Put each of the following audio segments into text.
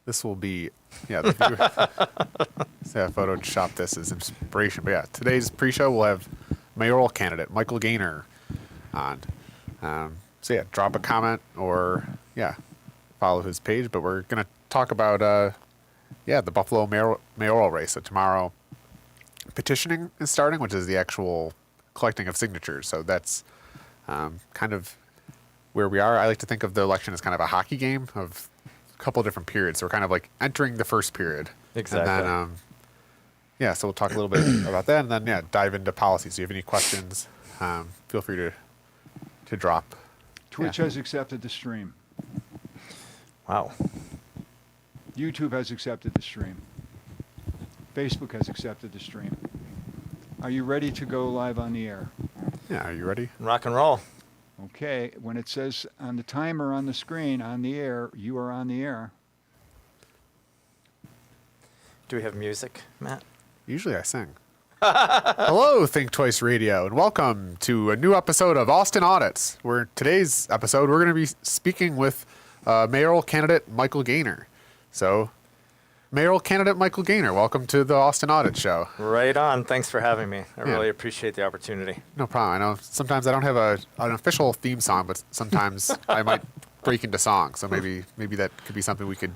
this will be, yeah, the view, so I photoshopped this as inspiration. But yeah, today's pre-show we'll have mayoral candidate Michael Gaynor on. So yeah, drop a comment or follow his page. But we're gonna talk about the Buffalo mayoral race. So tomorrow, petitioning is starting, which is the actual collecting of signatures. So that's kind of where we are. I like to think of the election as kind of a hockey game of a couple of different periods. So we're kind of like entering the first period. Exactly. And then, so we'll talk a little bit about that, and then dive into policy. So if you have any questions, feel free to drop. Twitch has accepted the stream. Wow. YouTube has accepted the stream. Facebook has accepted the stream. Are you ready to go live on the air? Yeah, are you ready? Rock and roll. Okay, when it says on the timer on the screen, on the air, you are on the air. Do we have music, Matt? Usually I sing. Hello, Think Twice Radio, and welcome to a new episode of Austin Audits, where today's episode we're going to be speaking with mayoral candidate Michael Gaynor. So, mayoral candidate Michael Gaynor, welcome to the Austin Audit Show. Right on. Thanks for having me. I really appreciate the opportunity. No problem. I know sometimes I don't have an official theme song, but sometimes I might break into song. So maybe that could be something we could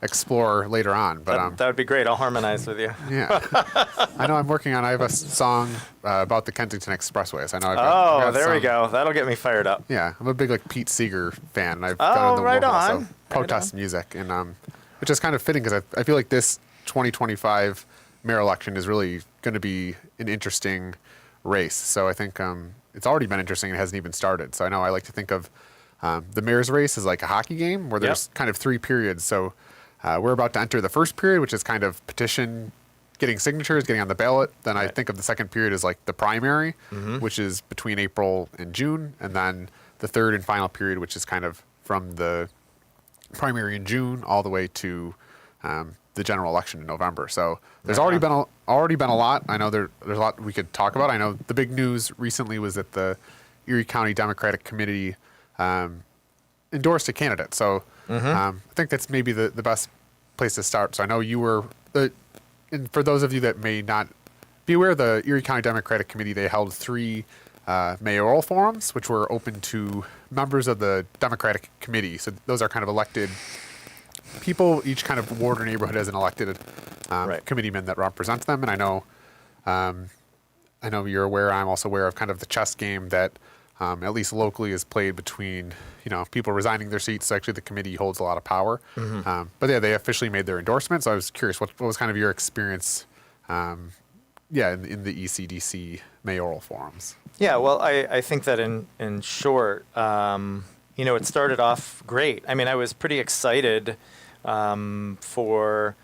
explore later on. But that would be great. I'll harmonize with you. Yeah. I know I have a song about the Kensington Expressway. So I know I've got there we go. That'll get me fired up. Yeah. I'm a big Pete Seeger fan. And I've got into right on. Also protest music. And which is kind of fitting because I feel like this 2025 mayor election is really going to be an interesting race. So I think it's already been interesting. It hasn't even started. So I know I like to think of the mayor's race as like a hockey game where there's kind of three periods. So we're about to enter the first period, which is kind of petition, getting signatures, getting on the ballot. Then I think of the second period as like the primary, which is between April and June. And then the third and final period, which is kind of from the primary in June all the way to the general election in November. So there's already been a lot. I know there's a lot we could talk about. I know the big news recently was that the Erie County Democratic Committee endorsed a candidate. So I think that's maybe the best place to start. So I know you were, and for those of you that may not be aware, the Erie County Democratic Committee, they held 3 mayoral forums, which were open to members of the Democratic Committee. So those are kind of elected people. Each kind of ward or neighborhood has an elected committeeman that represents them. And I know you're aware. I'm also aware of kind of the chess game that at least locally is played between people resigning their seats. So actually, the committee holds a lot of power. But yeah, they officially made their endorsement. So I was curious, what was kind of your experience? In the ECDC mayoral forums. Yeah, well, I think that in short, it started off great. I mean, I was pretty excited for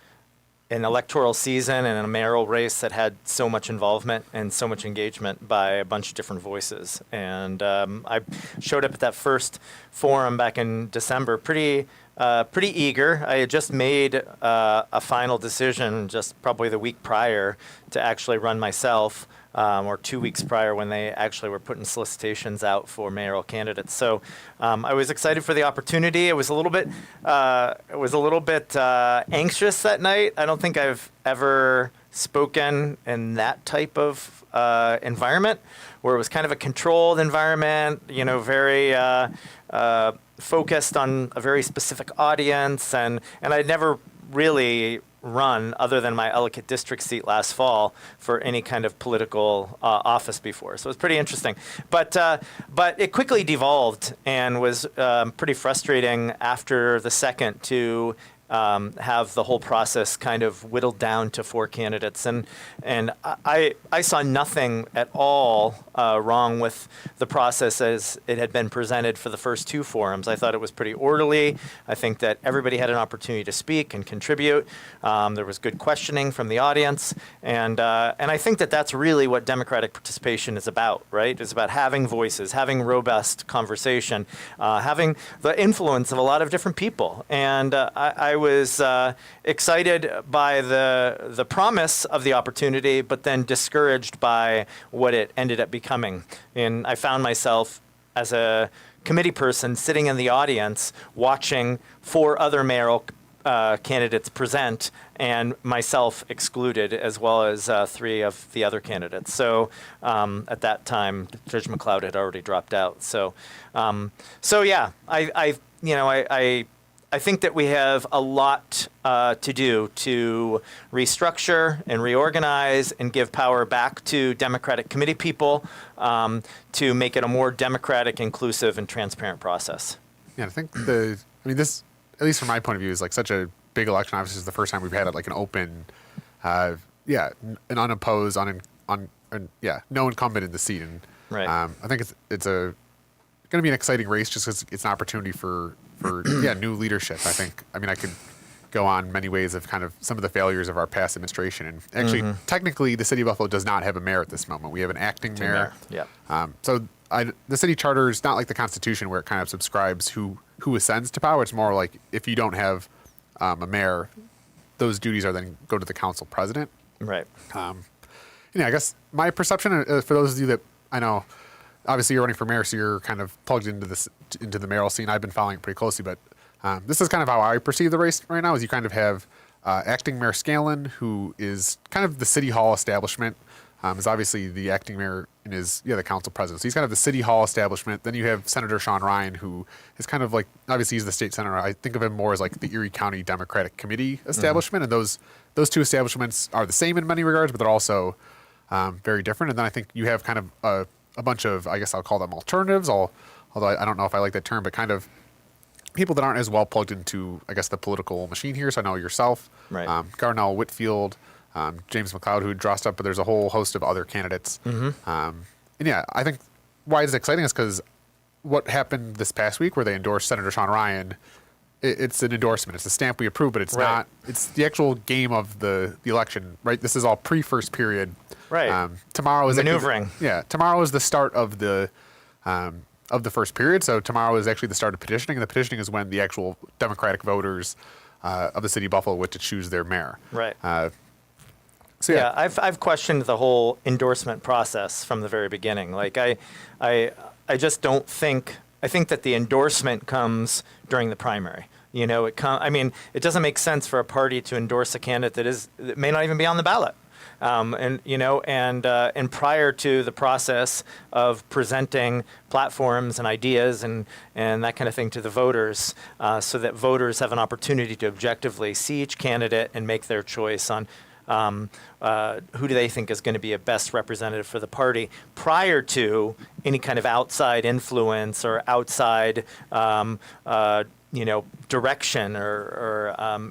an electoral season and a mayoral race that had so much involvement and so much engagement by a bunch of different voices. And I showed up at that first forum back in December pretty eager. I had just made a final decision just probably the week prior to actually run myself, or 2 weeks prior when they actually were putting solicitations out for mayoral candidates. So I was excited for the opportunity. It was a little bit anxious that night. I don't think I've ever spoken in that type of environment where it was kind of a controlled environment, very focused on a very specific audience, and I'd never really run other than my Ellicott district seat last fall for any kind of political office before. So it was pretty interesting. But it quickly devolved and was pretty frustrating after the second to have the whole process kind of whittled down to 4 candidates. And I saw nothing at all wrong with the process as it had been presented for the first 2 forums. I thought it was pretty orderly. I think that everybody had an opportunity to speak and contribute. There was good questioning from the audience. And I think that that's really what democratic participation is about, right? It's about having voices, having robust conversation, having the influence of a lot of different people. And I was excited by the promise of the opportunity, but then discouraged by what it ended up becoming. And I found myself as a committee person sitting in the audience watching 4 other mayoral candidates present, and myself excluded, as well as 3 of the other candidates. So at that time, Judge McLeod had already dropped out. So, yeah, I think that we have a lot to do to restructure and reorganize and give power back to Democratic committee people to make it a more democratic, inclusive, and transparent process. Yeah, I think this, at least from my point of view, is like such a big election. Obviously, this is the first time we've had it like an open, an unopposed, no incumbent in the seat. And Right. I think it's going to be an exciting race just because it's an opportunity for new leadership. I could go on many ways of kind of some of the failures of our past administration. And actually, technically, the city of Buffalo does not have a mayor at this moment. We have an acting mayor. Yeah. So the city charter is not like the Constitution where it kind of subscribes who ascends to power. It's more like if you don't have a mayor, those duties are then go to the council president. Right. I guess my perception, for those of you that I know, obviously you're running for mayor, so you're kind of plugged into the mayoral scene. I've been following it pretty closely, but this is kind of how I perceive the race right now. Is you kind of have acting Mayor Scanlon, who is kind of the city hall establishment. Is obviously the acting mayor and is the council president. So he's kind of the city hall establishment. Then you have Senator Sean Ryan, who is kind of like, obviously he's the state senator. I think of him more as like the Erie County Democratic Committee establishment. And those two establishments are the same in many regards, but they're also very different. And then I think you have kind of a bunch of, I guess I'll call them alternatives, although I don't know if I like that term, but kind of people that aren't as well plugged into, I guess, the political machine here. So I know yourself, Right. Garnell Whitfield, James McLeod, who drossed up, but there's a whole host of other candidates. I think why it's exciting is because what happened this past week where they endorsed Senator Sean Ryan, it's an endorsement. It's a stamp we approve, but it's Right. not. It's the actual game of the election, right? This is all pre-first period. Right. Tomorrow is Maneuvering. Tomorrow is the start of the first period. So tomorrow is actually the start of petitioning, and the petitioning is when the actual Democratic voters of the city of Buffalo get to choose their mayor. Right. So Yeah, I've questioned the whole endorsement process from the very beginning. Like I just don't think. I think that the endorsement comes during the primary. It doesn't make sense for a party to endorse a candidate that may not even be on the ballot. And prior to the process of presenting platforms and ideas and that kind of thing to the voters, so that voters have an opportunity to objectively see each candidate and make their choice on who do they think is going to be a best representative for the party prior to any kind of outside influence or outside direction or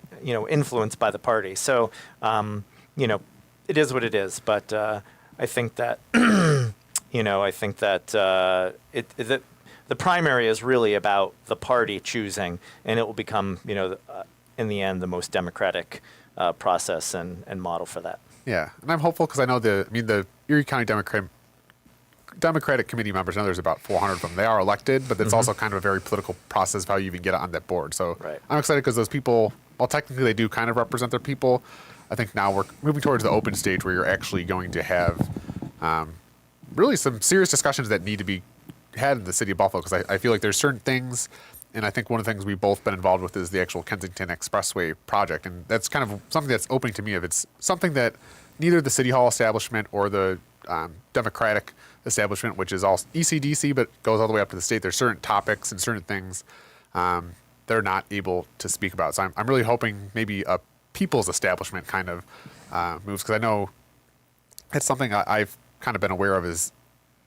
influence by the party. So it is what it is, but I think that the primary is really about the party choosing, and it will become in the end the most democratic process and model for that. Yeah, and I'm hopeful because I know the Erie County Democratic Committee members, I know there's about 400 of them. They are elected, but it's also kind of a very political process of how you even get on that board. So Right. I'm excited because those people, while technically they do kind of represent their people, I think now we're moving towards the open stage where you're actually going to have really some serious discussions that need to be had in the city of Buffalo, because I feel like there's certain things, and I think one of the things we've both been involved with is the actual Kensington Expressway project, and that's kind of something that's opening to me if it's something that neither the City Hall establishment or the Democratic establishment, which is all ECDC but goes all the way up to the state, there's certain topics and certain things they're not able to speak about. So I'm really hoping maybe a people's establishment kind of moves, because I know it's something I've kind of been aware of is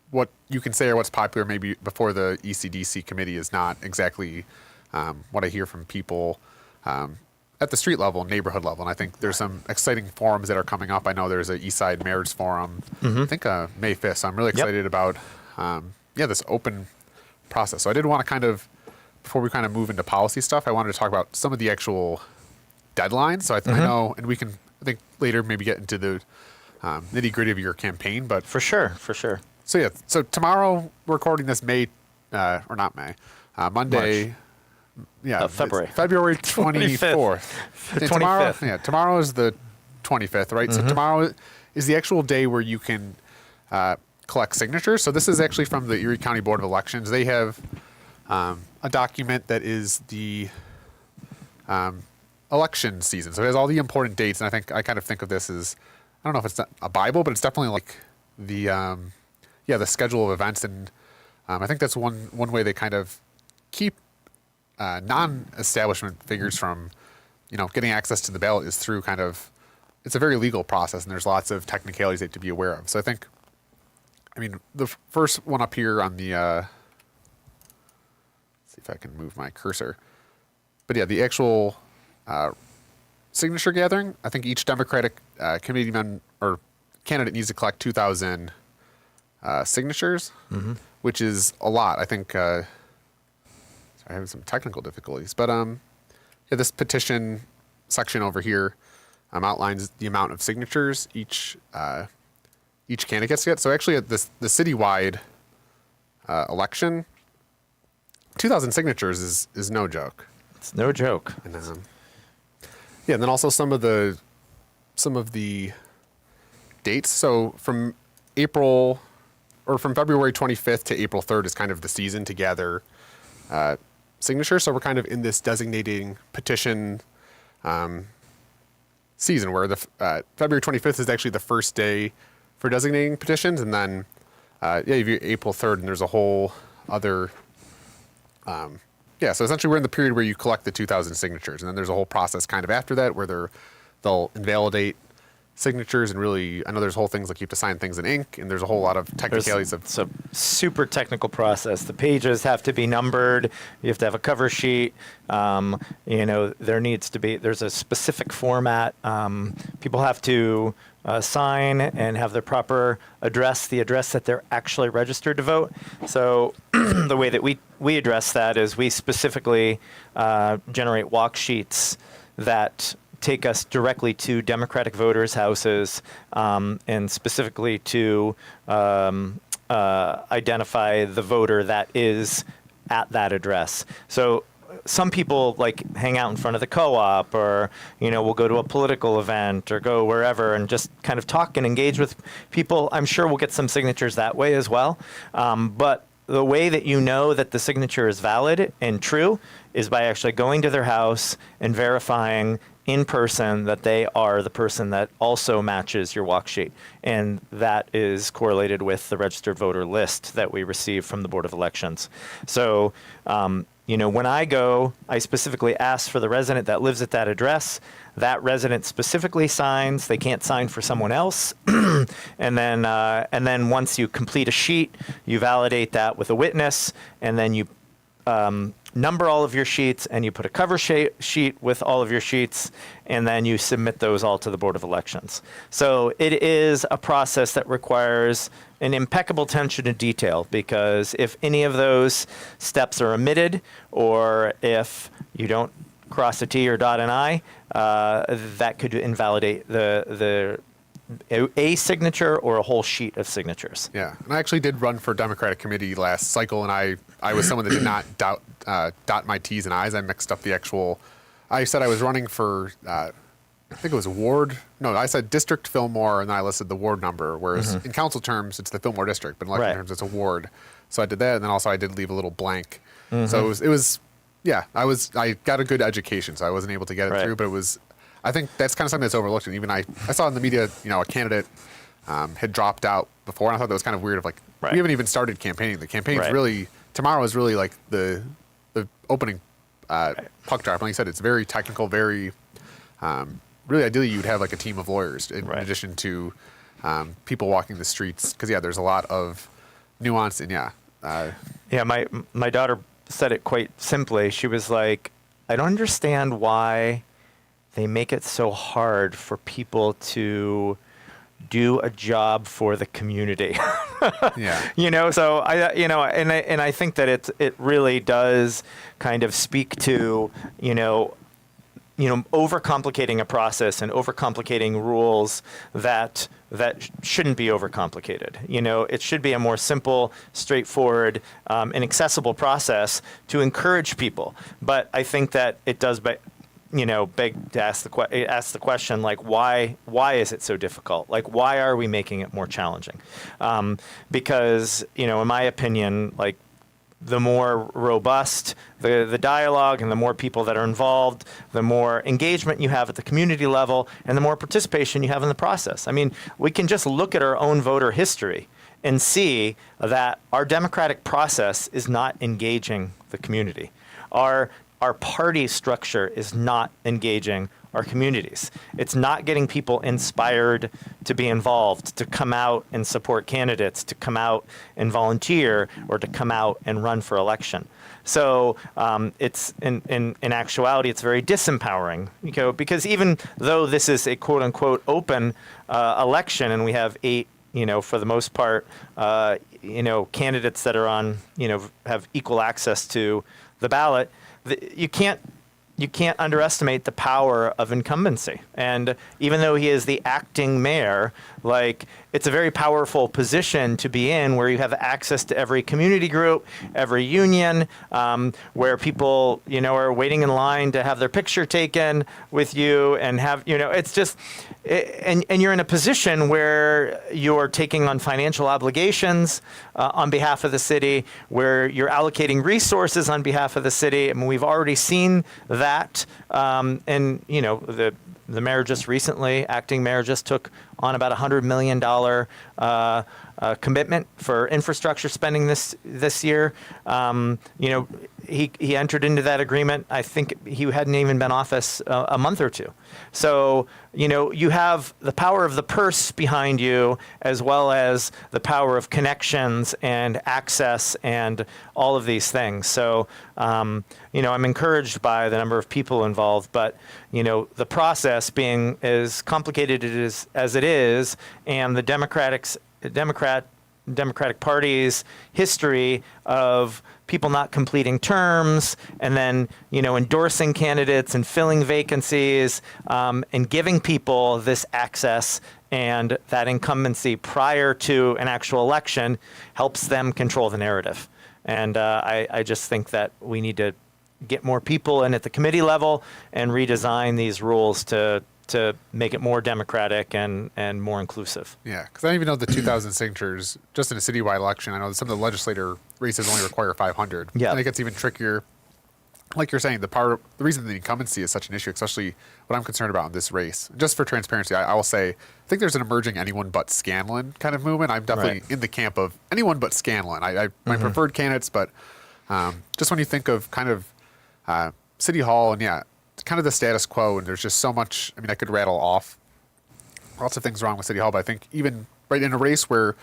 what you can say or what's popular maybe before the ECDC committee is not exactly what I hear from people at the street level, neighborhood level. And I think there's some exciting forums that are coming up. I know there's a Eastside Mayor's Forum, I think May 5th. So I'm really excited about this open process. So I did want to kind of, before we kind of move into policy stuff, I wanted to talk about some of the actual deadlines. So I know, and we can, I think, later maybe get into the nitty gritty of your campaign. But For sure. so so tomorrow we're recording this Monday. March. February. It's February 24th. 25th. Tomorrow is the 25th, right? So tomorrow is the actual day where you can collect signatures. So this is actually from the Erie County Board of Elections. They have a document that is the election season. So it has all the important dates, and I kind of think of this as, I don't know if it's a Bible, but it's definitely like the the schedule of events, and I think that's one way they kind of keep non-establishment figures from getting access to the ballot is through kind of, it's a very legal process, and there's lots of technicalities they have to be aware of. So I think, the first one up here on the, let's see if I can move my cursor. But yeah, the actual signature gathering, I think each Democratic committee or candidate needs to collect 2,000 signatures, which is a lot. I think, sorry, I have some technical difficulties, but this petition section over here outlines the amount of signatures each candidate gets to get. So actually, at the citywide election, 2,000 signatures is no joke. It's no joke. And, and then also some of the dates. So from February 25th to April 3rd is kind of the season to gather signatures. So we're kind of in this designating petition season where the February 25th is actually the first day for designating petitions, and then you have April 3rd, and there's a whole other. So essentially we're in the period where you collect the 2,000 signatures, and then there's a whole process kind of after that where they'll invalidate signatures, and really, I know there's whole things like you have to sign things in ink, and there's a whole lot of technicalities. It's a super technical process. The pages have to be numbered. You have to have a cover sheet. There's a specific format. People have to sign and have their proper address, the address that they're actually registered to vote. So the way that we address that is we specifically generate walk sheets that take us directly to Democratic voters' houses, and specifically to identify the voter that is at that address. So some people hang out in front of the co-op, or we'll go to a political event or go wherever and just kind of talk and engage with people. I'm sure we'll get some signatures that way as well. But the way that you know that the signature is valid and true is by actually going to their house and verifying in person that they are the person that also matches your walk sheet. And that is correlated with the registered voter list that we receive from the Board of Elections. So, when I go, I specifically ask for the resident that lives at that address. That resident specifically signs. They can't sign for someone else. and then once you complete a sheet, you validate that with a witness, and then you number all of your sheets, and you put a cover sheet with all of your sheets, and then you submit those all to the Board of Elections. So it is a process that requires an impeccable attention to detail, because if any of those steps are omitted, or if you don't cross a T or dot an I, that could invalidate a signature or a whole sheet of signatures. Yeah, and I actually did run for Democratic committee last cycle, and I was someone that did not dot my T's and I's. I mixed up the actual. I said I was running for, I think it was ward. No, I said District Fillmore, and then I listed the ward number. Whereas in council terms, it's the Fillmore district, but in election terms, it's a ward. So I did that, and then also I did leave a little blank. So it was. Yeah, I got a good education, so I wasn't able to get it through, but it was. I think that's kind of something that's overlooked, and even I saw in the media, a candidate had dropped out before, and I thought that was kind of weird. We haven't even started campaigning. The campaign's really, tomorrow is really like the opening puck drop. And like you said, it's very technical, very, really ideally you'd have like a team of lawyers in addition to people walking the streets, because there's a lot of nuance, and my daughter said it quite simply. She was like, I don't understand why they make it so hard for people to do a job for the community. So I think that it really does kind of speak to, overcomplicating a process and overcomplicating rules that shouldn't be overcomplicated. It should be a more simple, straightforward, and accessible process to encourage people. But I think that it does beg to ask the question, why is it so difficult? Why are we making it more challenging? Because, in my opinion, the more robust the dialogue and the more people that are involved, the more engagement you have at the community level and the more participation you have in the process. I mean, we can just look at our own voter history and see that our democratic process is not engaging the community. Our party structure is not engaging our communities. It's not getting people inspired to be involved, to come out and support candidates, to come out and volunteer, or to come out and run for election. So it's in actuality, it's very disempowering, because even though this is a quote unquote open election, and we have 8, for the most part, candidates that are on, have equal access to the ballot, you can't underestimate the power of incumbency. And even though he is the acting mayor, it's a very powerful position to be in, where you have access to every community group, every union, where people, are waiting in line to have their picture taken with you, and have, it's just, and you're in a position where you're taking on financial obligations on behalf of the city, where you're allocating resources on behalf of the city. I mean, we've already seen that, and the mayor just recently, acting mayor, just took on about $100 million commitment for infrastructure spending this year. He entered into that agreement. I think he hadn't even been in office a month or two. So, you have the power of the purse behind you, as well as the power of connections and access and all of these things. So, I'm encouraged by the number of people involved, but, the process being as complicated as it is, and the Democratic Party's history of people not completing terms, and then endorsing candidates and filling vacancies, and giving people this access and that incumbency prior to an actual election helps them control the narrative. And I just think that we need to get more people in at the committee level and redesign these rules to make it more democratic and more inclusive. Yeah, because I don't even know the 2,000 signatures just in a citywide election. I know that some of the legislator races only require 500. Yeah. I think it's even trickier. Like you're saying, the reason the incumbency is such an issue, especially what I'm concerned about in this race. Just for transparency, I will say, I think there's an emerging anyone but Scanlon kind of movement. I'm definitely in the camp of anyone but Scanlon. My preferred candidates, but just when you think of kind of City Hall and kind of the status quo, and there's just so much. I mean, I could rattle off lots of things wrong with City Hall, but I think even right in a race where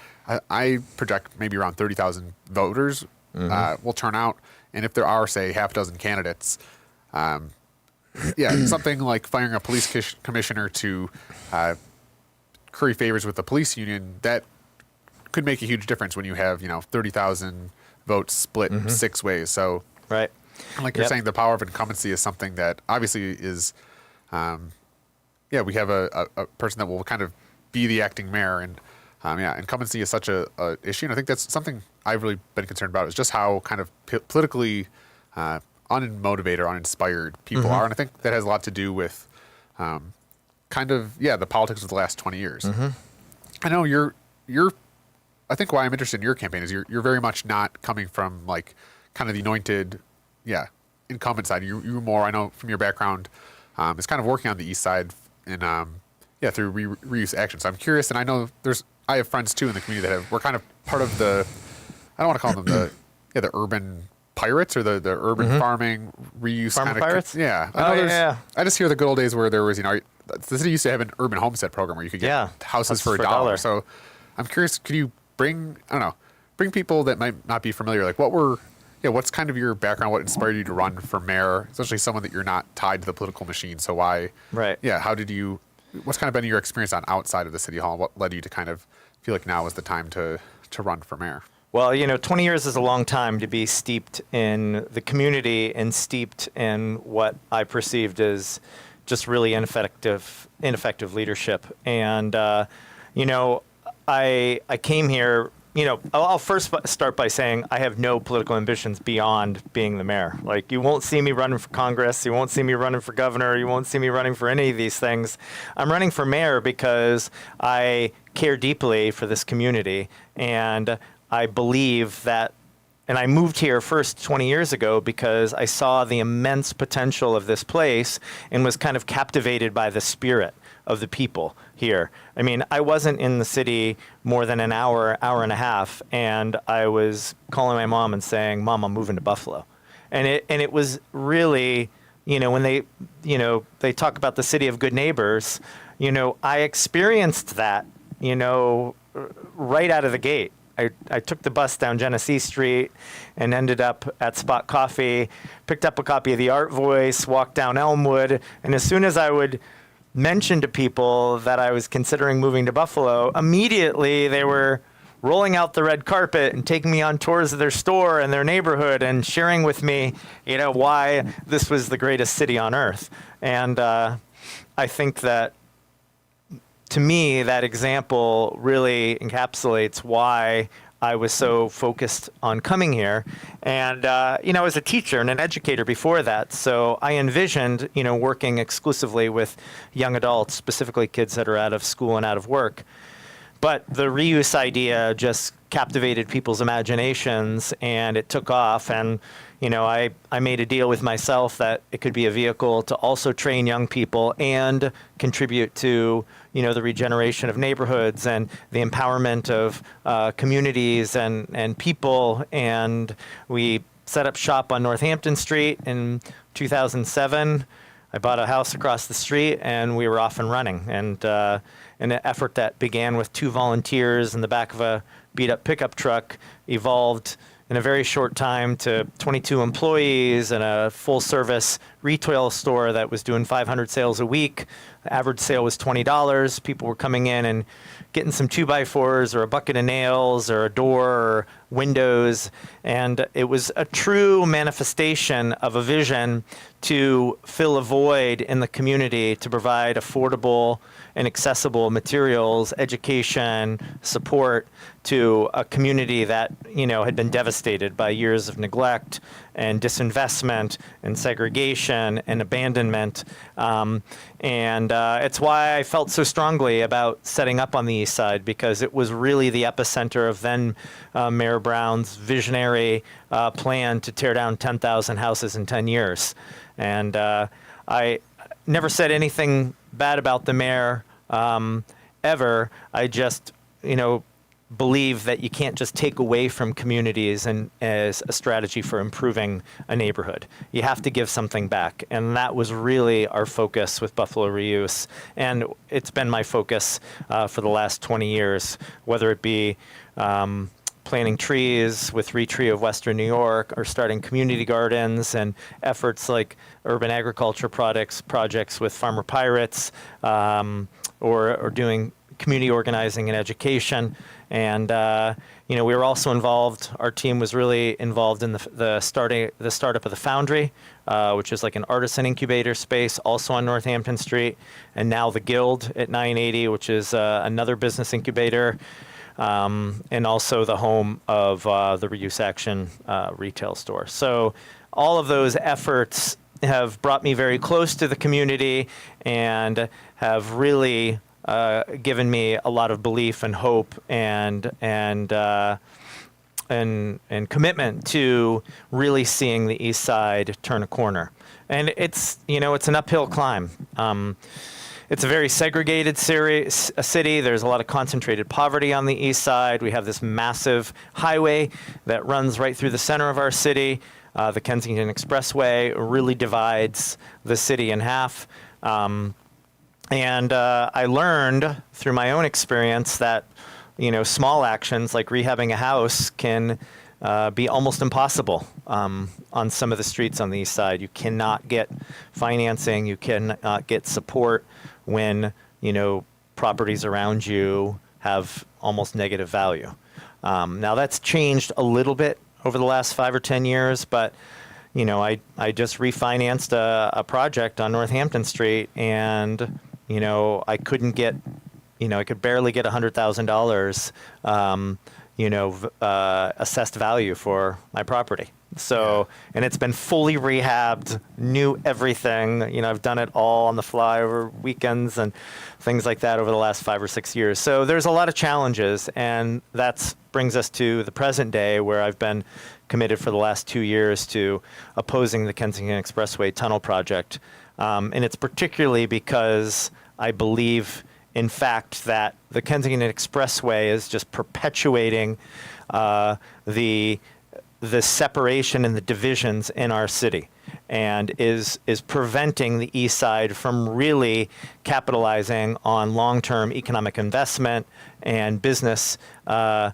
I project maybe around 30,000 voters will turn out, and if there are, say, half a dozen candidates, something like firing a police commissioner to curry favors with the police union, that could make a huge difference when you have 30,000 votes split 6 ways. So Right. And like you're saying, the power of incumbency is something that obviously is, we have a person that will kind of be the acting mayor, and incumbency is such a issue, and I think that's something I've really been concerned about, is just how kind of politically unmotivated or uninspired people are, and I think that has a lot to do with the politics of the last 20 years. I know you're. I think why I'm interested in your campaign is you're very much not coming from like kind of the anointed. Incumbent side. You're more, I know from your background, is kind of working on the east side and through reuse action. So I'm curious, and I know I have friends too in the community that we're kind of part of the, I don't want to call them the urban pirates or the urban farming reuse Farmer kind of pirates. I just hear the good old days where there was the city used to have an urban homestead program where you could get houses for $1. So I'm curious, could you bring people that might not be familiar, like what's kind of your background? What inspired you to run for mayor, especially someone that you're not tied to the political machine? So why? Right. Yeah. What's kind of been your experience on outside of the city hall? What led you to kind of feel like now is the time to run for mayor? Well, 20 years is a long time to be steeped in the community and steeped in what I perceived as just really ineffective leadership. And, I came here. I'll first start by saying I have no political ambitions beyond being the mayor. Like, you won't see me running for Congress. You won't see me running for governor. You won't see me running for any of these things. I'm running for mayor because I care deeply for this community, and I believe that I moved here first 20 years ago because I saw the immense potential of this place and was kind of captivated by the spirit of the people here. I mean, I wasn't in the city more than an hour and a half, and I was calling my mom and saying, "Mom, I'm moving to Buffalo." And it was really, when they talk about the city of good neighbors, I experienced that, right out of the gate. I took the bus down Genesee Street and ended up at Spot Coffee, picked up a copy of the Art Voice, walked down Elmwood, and as soon as I would mention to people that I was considering moving to Buffalo, immediately they were rolling out the red carpet and taking me on tours of their store and their neighborhood and sharing with me, why this was the greatest city on earth. And I think that, to me, that example really encapsulates why I was so focused on coming here. And, I was a teacher and an educator before that. So I envisioned, working exclusively with young adults, specifically kids that are out of school and out of work. But the reuse idea just captivated people's imaginations, and it took off. And, I made a deal with myself that it could be a vehicle to also train young people and contribute to, the regeneration of neighborhoods and the empowerment of communities and people. And we set up shop on Northampton Street in 2007. I bought a house across the street, and we were off and running. And an effort that began with 2 volunteers in the back of a beat-up pickup truck evolved in a very short time to 22 employees and a full-service retail store that was doing 500 sales a week. The average sale was $20. People were coming in and getting some 2x4s or a bucket of nails or a door or windows. And it was a true manifestation of a vision to fill a void in the community, to provide affordable and accessible materials, education, support to a community that, had been devastated by years of neglect and disinvestment and segregation and abandonment. It's why I felt so strongly about setting up on the East Side, because it was really the epicenter of then Mayor Brown's visionary plan to tear down 10,000 houses in 10 years. And I never said anything bad about the mayor ever. I just, believe that you can't just take away from communities and as a strategy for improving a neighborhood. You have to give something back. And that was really our focus with Buffalo Reuse. And it's been my focus for the last 20 years, whether it be planting trees with Retree of Western New York, or starting community gardens and efforts like urban agriculture projects with Farmer Pirates, or doing community organizing and education. And we were also involved. Our team was really involved in the startup of the Foundry, which is like an artisan incubator space, also on Northampton Street, and now the Guild at 980, which is another business incubator, and also the home of the Reuse Action retail store. So all of those efforts have brought me very close to the community and have really given me a lot of belief and hope and commitment to really seeing the East Side turn a corner. And it's an uphill climb. It's a very segregated city. There's a lot of concentrated poverty on the East Side. We have this massive highway that runs right through the center of our city. The Kensington Expressway really divides the city in half. And I learned through my own experience that, small actions like rehabbing a house can be almost impossible on some of the streets on the East Side. You cannot get financing. You cannot get support when, properties around you have almost negative value. Now, that's changed a little bit over the last 5 or 10 years, but I just refinanced a project on Northampton Street, and I couldn't get, I could barely get $100,000, assessed value for my property. So, and it's been fully rehabbed, new everything. You know, I've done it all on the fly over weekends and things like that over the last 5 or 6 years. So there's a lot of challenges, and that brings us to the present day, where I've been committed for the last 2 years to opposing the Kensington Expressway tunnel project. And it's particularly because I believe, in fact, that the Kensington Expressway is just perpetuating the separation and the divisions in our city, and is preventing the east side from really capitalizing on long-term economic investment and business growth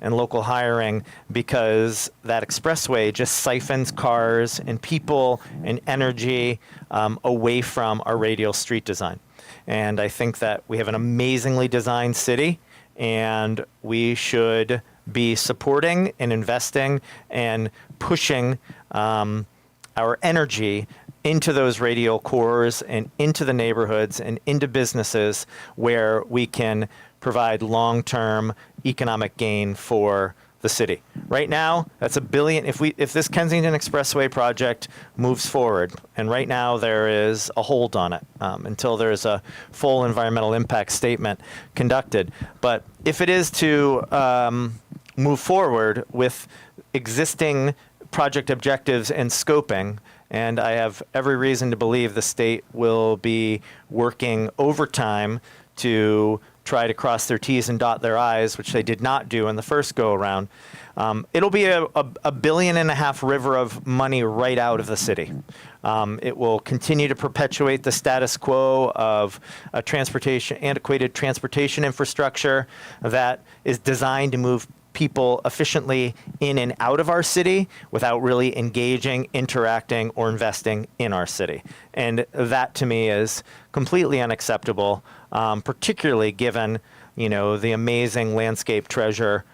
and local hiring, because that expressway just siphons cars and people and energy away from our radial street design. And I think that we have an amazingly designed city, and we should be supporting and investing and pushing our energy into those radial cores and into the neighborhoods and into businesses where we can provide long-term economic gain for the city. Right now, that's $1 billion. If this Kensington Expressway project moves forward, and right now there is a hold on it until there's a full environmental impact statement conducted. But if it is to move forward with existing project objectives and scoping, and I have every reason to believe the state will be working overtime to try to cross their T's and dot their I's, which they did not do in the first go-around. It'll be a $1.5 billion river of money right out of the city. It will continue to perpetuate the status quo of antiquated transportation infrastructure that is designed to move people efficiently in and out of our city without really engaging, interacting, or investing in our city. And that, to me, is completely unacceptable, particularly given, the amazing landscape treasure,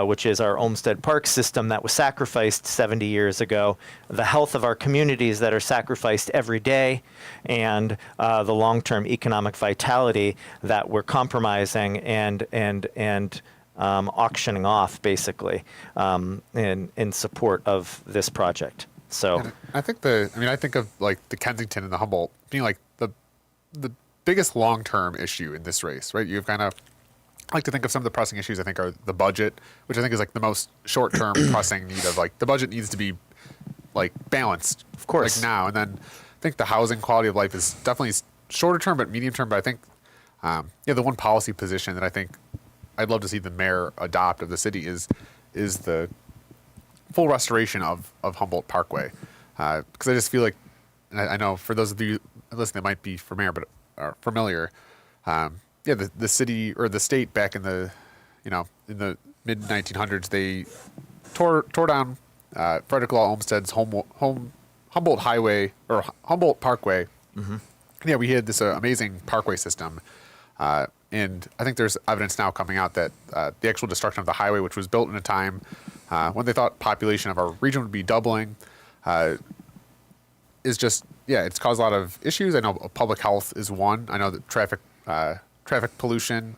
which is our Olmsted Park system that was sacrificed 70 years ago, the health of our communities that are sacrificed every day, and the long-term economic vitality that we're compromising and auctioning off, basically, in support of this project. So And I think of like the Kensington and the Humboldt being like the biggest long-term issue in this race, right? You've kind of I like to think of some of the pressing issues. I think are the budget, which I think is like the most short-term pressing need of like the budget needs to be like balanced, of course, like now. And then I think the housing quality of life is definitely shorter term, but medium term. But I think the one policy position that I think I'd love to see the mayor adopt of the city is the full restoration of Humboldt Parkway, because I just feel like, and I know for those of you listening that might be familiar, but are familiar, the city or the state back in the in the mid 1900s, they tore down Frederick Law Olmsted's Humboldt Highway or Humboldt Parkway. Mm-hmm. Yeah, we had this amazing parkway system. And I think there's evidence now coming out that the actual destruction of the highway, which was built in a time when they thought population of our region would be doubling, is just, it's caused a lot of issues. I know public health is one. I know that traffic pollution,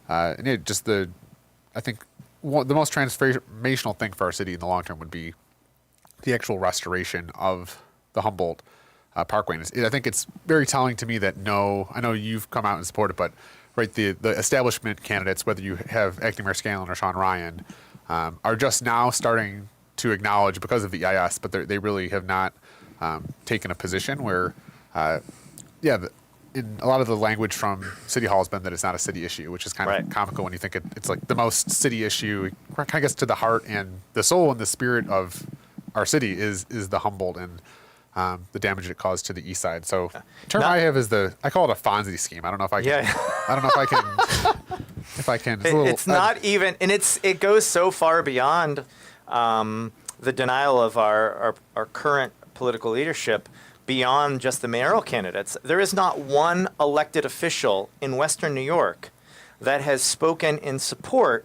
and I think the most transformational thing for our city in the long term would be the actual restoration of the Humboldt Parkway. And I think it's very telling to me that I know you've come out and supported, but right, the establishment candidates, whether you have Acting Mayor Scanlon or Sean Ryan, are just now starting to acknowledge because of the EIS, but they really have not taken a position where, in a lot of the language from City Hall has been that it's not a city issue, which is kind of comical when you think it's like the most city issue. It kind of gets to the heart and the soul and the spirit of our city is the Humboldt and the damage it caused to the east side. So the term I have is I call it a Fonzie scheme. I don't know if I can. Yeah. I don't know if I can. It's not even, and it goes so far beyond the denial of our current political leadership, beyond just the mayoral candidates. There is not one elected official in Western New York that has spoken in support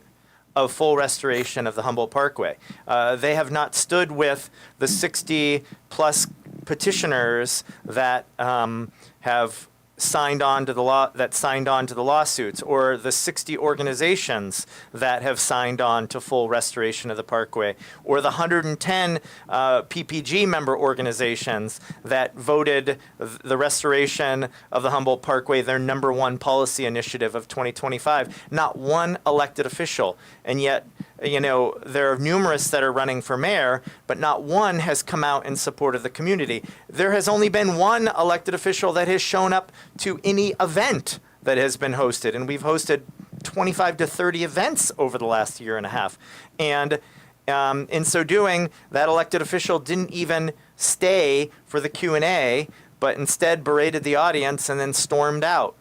of full restoration of the Humboldt Parkway. They have not stood with the 60 plus petitioners that have signed on to the lawsuits, or the 60 organizations that have signed on to full restoration of the parkway, or the 110 PPG member organizations that voted the restoration of the Humboldt Parkway their #1 policy initiative of 2025. Not one elected official, and yet, there are numerous that are running for mayor, but not one has come out in support of the community. There has only been one elected official that has shown up to any event that has been hosted, and we've hosted 25 to 30 events over the last year and a half. And in so doing, that elected official didn't even stay for the Q&A, but instead berated the audience and then stormed out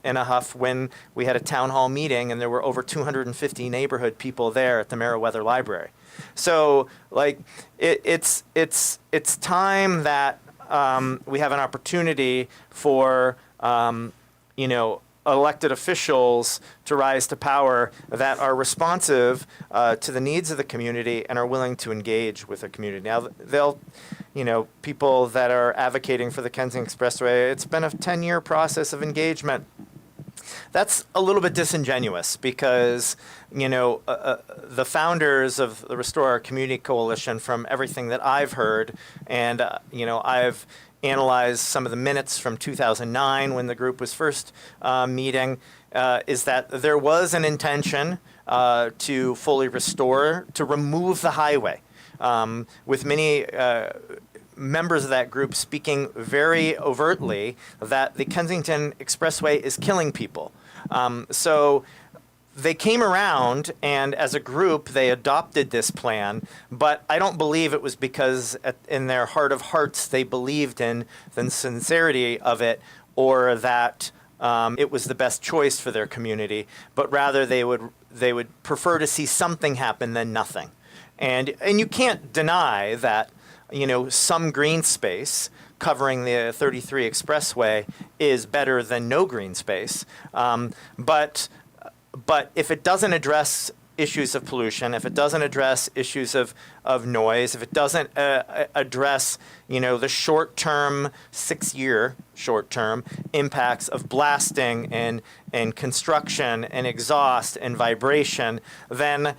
in a huff when we had a town hall meeting and there were over 250 neighborhood people there at the Meriwether Library. So, it's time that we have an opportunity for, elected officials to rise to power that are responsive to the needs of the community and are willing to engage with the community. Now, people that are advocating for the Kensington Expressway, it's been a 10-year process of engagement. That's a little bit disingenuous because, the founders of the Restore Our Community Coalition, from everything that I've heard, and, I've analyzed some of the minutes from 2009 when the group was first meeting, is that there was an intention to fully restore, to remove the highway, with many members of that group speaking very overtly that the Kensington Expressway is killing people. So they came around, and as a group, they adopted this plan, but I don't believe it was because in their heart of hearts they believed in the sincerity of it, or that it was the best choice for their community, but rather they would prefer to see something happen than nothing. And you can't deny that, some green space covering the 33 Expressway is better than no green space. But if it doesn't address issues of pollution, if it doesn't address issues of noise, if it doesn't address, the short-term, 6-year short-term impacts of blasting and construction and exhaust and vibration, then,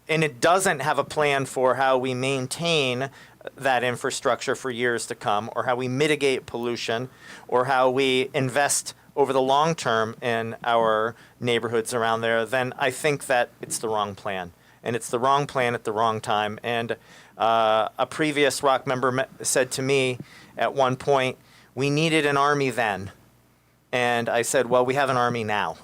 and it doesn't have a plan for how we maintain that infrastructure for years to come, or how we mitigate pollution, or how we invest over the long term in our neighborhoods around there, then I think that it's the wrong plan. And it's the wrong plan at the wrong time. And a previous ROC member said to me at one point, we needed an army then. And I said, well, we have an army now.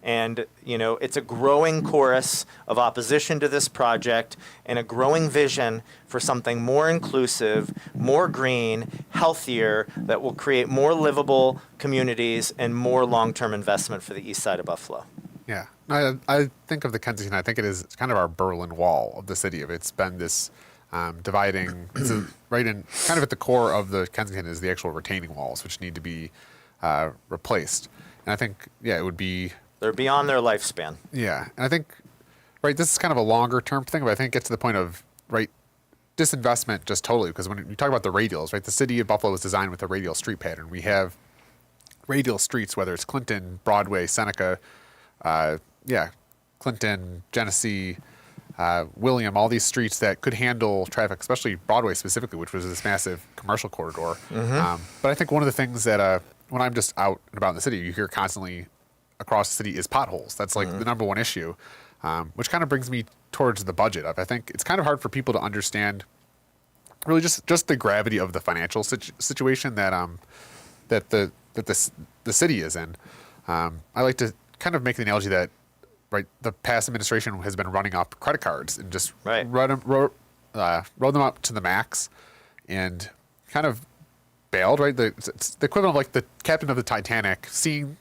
And, it's a growing chorus of opposition to this project and a growing vision for something more inclusive, more green, healthier, that will create more livable communities and more long-term investment for the east side of Buffalo. Yeah. I think of the Kensington, I think it's kind of our Berlin Wall of the city. It's been this dividing, right in, kind of at the core of the Kensington is the actual retaining walls, which need to be replaced. And I think, it would be... They're beyond their lifespan. Yeah. And I think, this is kind of a longer term thing, but I think it gets to the point of, disinvestment just totally. Because when you talk about the radials, the city of Buffalo was designed with a radial street pattern. We have radial streets, whether it's Clinton, Broadway, Seneca, Clinton, Genesee, William, all these streets that could handle traffic, especially Broadway specifically, which was this massive commercial corridor. Mm-hmm. But I think one of the things that when I'm just out and about in the city, you hear constantly across the city is potholes. That's the number one issue, which kind of brings me towards the budget. I think it's kind of hard for people to understand really just the gravity of the financial situation that the city is in. I like to kind of make the analogy that the past administration has been running up credit cards and just rode them up to the max and kind of bailed, it's the equivalent of the captain of the Titanic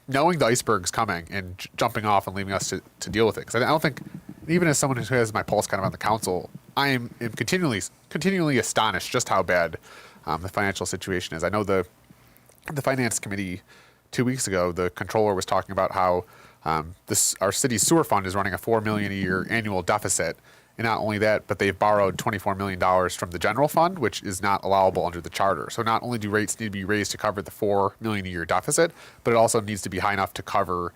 knowing the iceberg's coming and jumping off and leaving us to deal with it. Because I don't think, even as someone who has my pulse kind of on the council, I am continually astonished just how bad the financial situation is. I know the finance committee 2 weeks ago, the controller was talking about how our city's sewer fund is running a $4 million a year annual deficit, And not only that, but they've borrowed $24 million from the general fund, which is not allowable under the charter. So not only do rates need to be raised to cover the $4 million a year deficit, but it also needs to be high enough to cover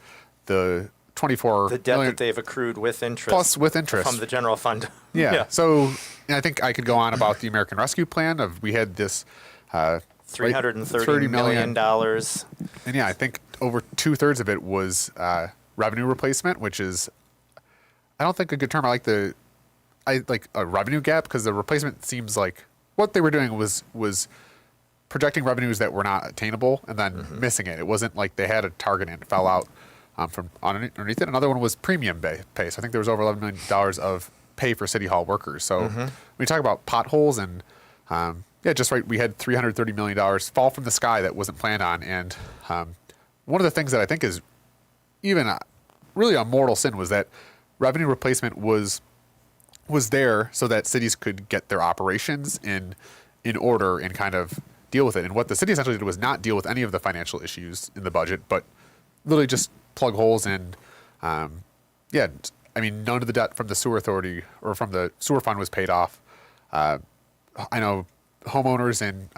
the The debt that they've accrued with interest. plus with interest from the general fund. Yeah. So and I think I could go on about the American Rescue Plan. We had this $330 million. And yeah, I think over 2/3 of it was revenue replacement, which is, I don't think a good term. I like a revenue gap, because the replacement seems like what they were doing was projecting revenues that were not attainable and then missing it. It wasn't like they had a target and it fell out from underneath it. Another one was premium pay. So I think there was over $11 million of pay for city hall workers. So when we talk about potholes and just right, we had $330 million fall from the sky that wasn't planned on. And one of the things that I think is even really a mortal sin was that revenue replacement was there so that cities could get their operations in order and kind of deal with it. And what the city essentially did was not deal with any of the financial issues in the budget, but literally just plug holes and I mean, none of the debt from the sewer authority or from the sewer fund was paid off. I know homeowners and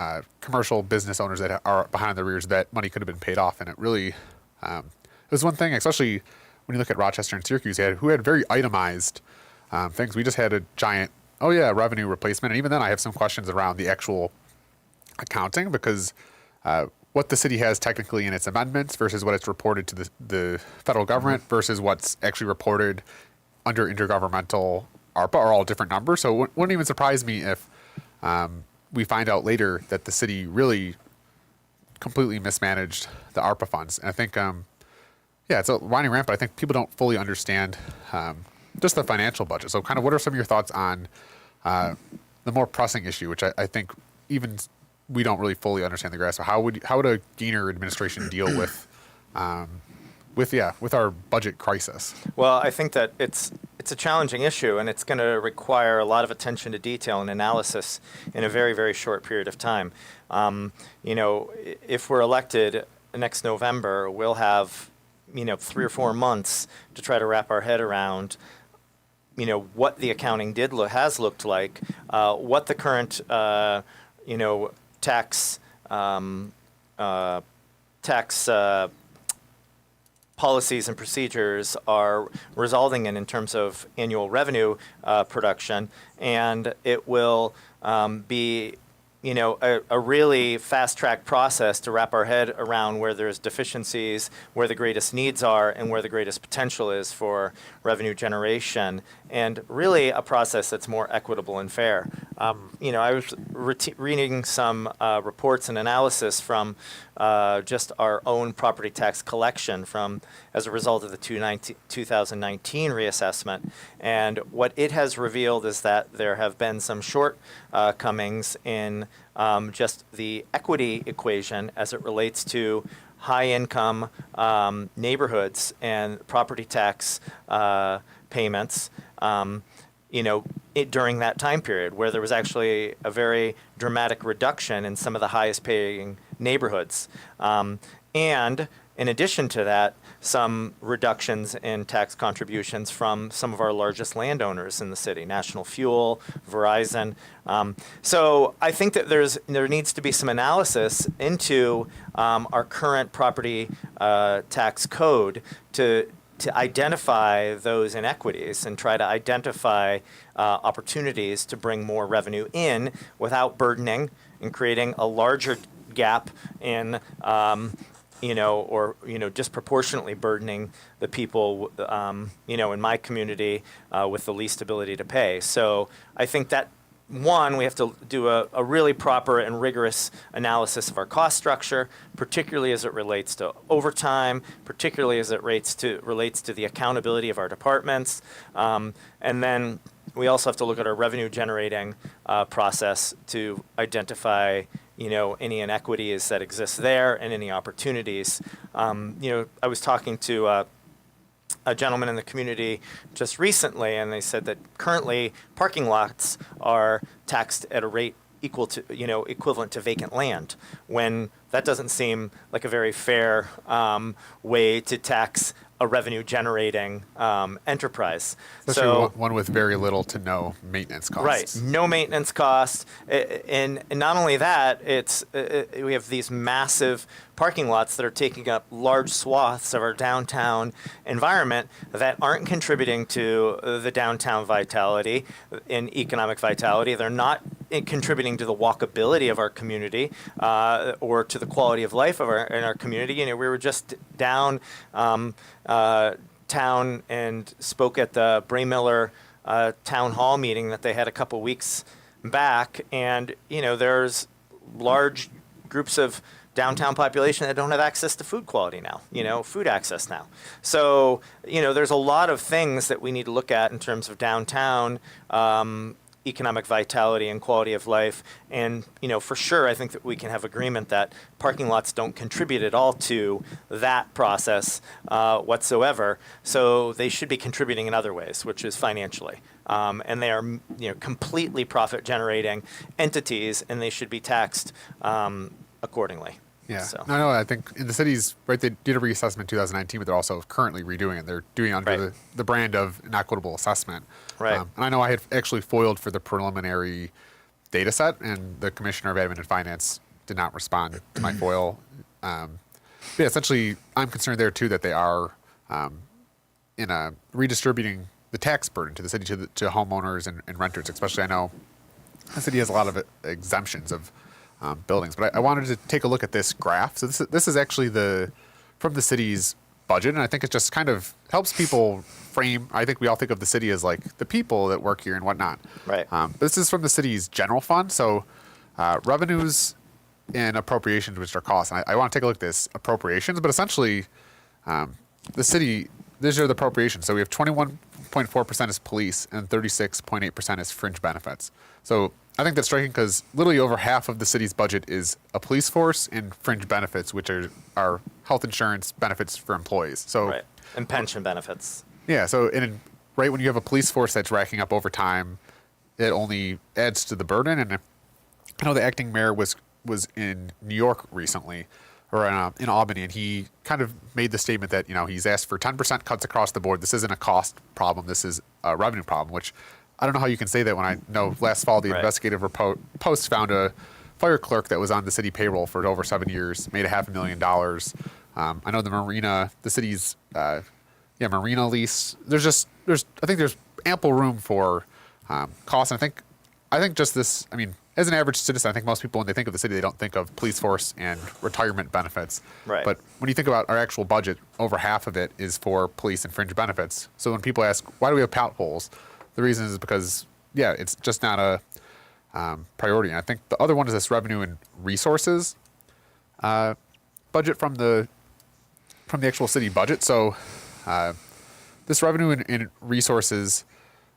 commercial business owners that are behind the rears, that money could have been paid off. And it really, it was one thing, especially when you look at Rochester and Syracuse, who had very itemized things. We just had a giant, revenue replacement. And even then I have some questions around the actual accounting, because what the city has technically in its amendments versus what it's reported to the federal government versus what's actually reported under intergovernmental ARPA are all different numbers. So it wouldn't even surprise me if we find out later that the city really completely mismanaged the ARPA funds. And I think, it's a winding ramp, but I think people don't fully understand just the financial budget. So kind of what are some of your thoughts on the more pressing issue, which I think even we don't really fully understand the grasp of? How would a Gainer administration deal with our budget crisis? Well, I think that it's a challenging issue, and it's going to require a lot of attention to detail and analysis in a very, very short period of time. If we're elected next November, we'll have 3 or 4 months to try to wrap our head around what the accounting has looked like, what the current tax policies and procedures are resulting in terms of annual revenue production, and it will be a really fast-track process to wrap our head around where there's deficiencies, where the greatest needs are, and where the greatest potential is for revenue generation, and really a process that's more equitable and fair. I was reading some reports and analysis from just our own property tax collection as a result of the 2019 reassessment, and what it has revealed is that there have been some shortcomings in just the equity equation as it relates to high-income neighborhoods and property tax payments, during that time period, where there was actually a very dramatic reduction in some of the highest-paying neighborhoods. And in addition to that, some reductions in tax contributions from some of our largest landowners in the city, National Fuel, Verizon. So I think that there needs to be some analysis into our current property tax code to identify those inequities and try to identify opportunities to bring more revenue in without burdening and creating a larger gap in disproportionately burdening the people, in my community with the least ability to pay. So I think that, one, we have to do a really proper and rigorous analysis of our cost structure, particularly as it relates to overtime, particularly as it relates to the accountability of our departments. And then we also have to look at our revenue generating process to identify any inequities that exist there and any opportunities. I was talking to a gentleman in the community just recently, and they said that currently parking lots are taxed at a rate equivalent to vacant land, when that doesn't seem like a very fair way to tax a revenue generating enterprise. Especially one with very little to no maintenance costs. Right, no maintenance cost, and not only that, we have these massive parking lots that are taking up large swaths of our downtown environment that aren't contributing to the downtown vitality and economic vitality. They're not contributing to the walkability of our community or to the quality of life in our community. You know, we were just down town and spoke at the Bray Miller town hall meeting that they had a couple weeks back, and you know, there's large groups of downtown population that don't have access to food quality now, you know, food access now. So, you know, there's a lot of things that we need to look at in terms of downtown economic vitality and quality of life. And, you know, for sure, I think that we can have agreement that parking lots don't contribute at all to that process whatsoever. So they should be contributing in other ways, which is financially. And they are, you know, completely profit generating entities, and they should be taxed accordingly. Yeah. So. No, I think in the cities, right, they did a reassessment in 2019, but they're also currently redoing it. They're doing it under the brand of an equitable assessment. Right. And I know I had actually foiled for the preliminary data set, and the Commissioner of Admin and Finance did not respond to my foil. Yeah, essentially, I'm concerned there, too, that they are redistributing the tax burden to the city, to homeowners and renters, especially. I know the city has a lot of exemptions of buildings. But I wanted to take a look at this graph. So this is actually from the city's budget, and I think it just kind of helps people frame. I think we all think of the city as like the people that work here and whatnot. Right. This is from the city's general fund. So revenues and appropriations, which are costs. And I want to take a look at this appropriations, but essentially the city, these are the appropriations. So we have 21.4% is police and 36.8% is fringe benefits. So I think that's striking because literally over half of the city's budget is a police force and fringe benefits, which are health insurance benefits for employees. So Right. And pension benefits. yeah, so right when you have a police force that's racking up over time, it only adds to the burden. And I know the acting mayor was in New York recently, or in Albany, and he kind of made the statement that, you know, he's asked for 10% cuts across the board. This isn't a cost problem. This is a revenue problem, which I don't know how you can say that when I know last fall the investigative post found a fire clerk that was on the city payroll for over 7 years, made $500,000. I know the city's marina lease. I think there's ample room for costs. And I think just this. I mean, as an average citizen, I think most people when they think of the city, they don't think of police force and retirement benefits. Right. But when you think about our actual budget, over half of it is for police and fringe benefits. So when people ask why do we have potholes, the reason is because it's just not a priority. And I think the other one is this revenue and resources budget from the actual city budget. So this revenue and resources,